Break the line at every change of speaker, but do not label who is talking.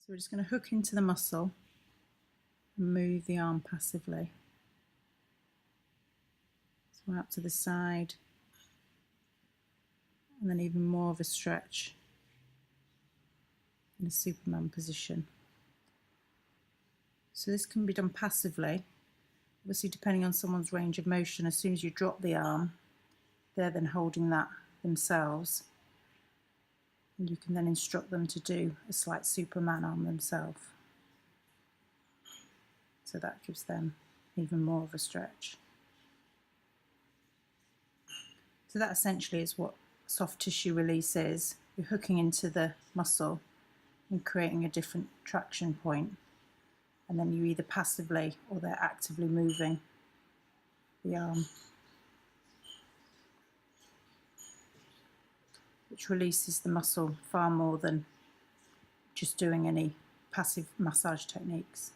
So we're just going to hook into the muscle and move the arm passively. So out to the side, and then even more of a stretch in a Superman position. So this can be done passively. Obviously, depending on someone's range of motion, as soon as you drop the arm, they're then holding that themselves. And you can then instruct them to do a slight Superman arm themselves. So that gives them even more of a stretch. So that essentially is what soft tissue release is. You're hooking into the muscle and creating a different traction point. And then you either passively or they're actively moving the arm, which releases the muscle far more than just doing any passive massage techniques.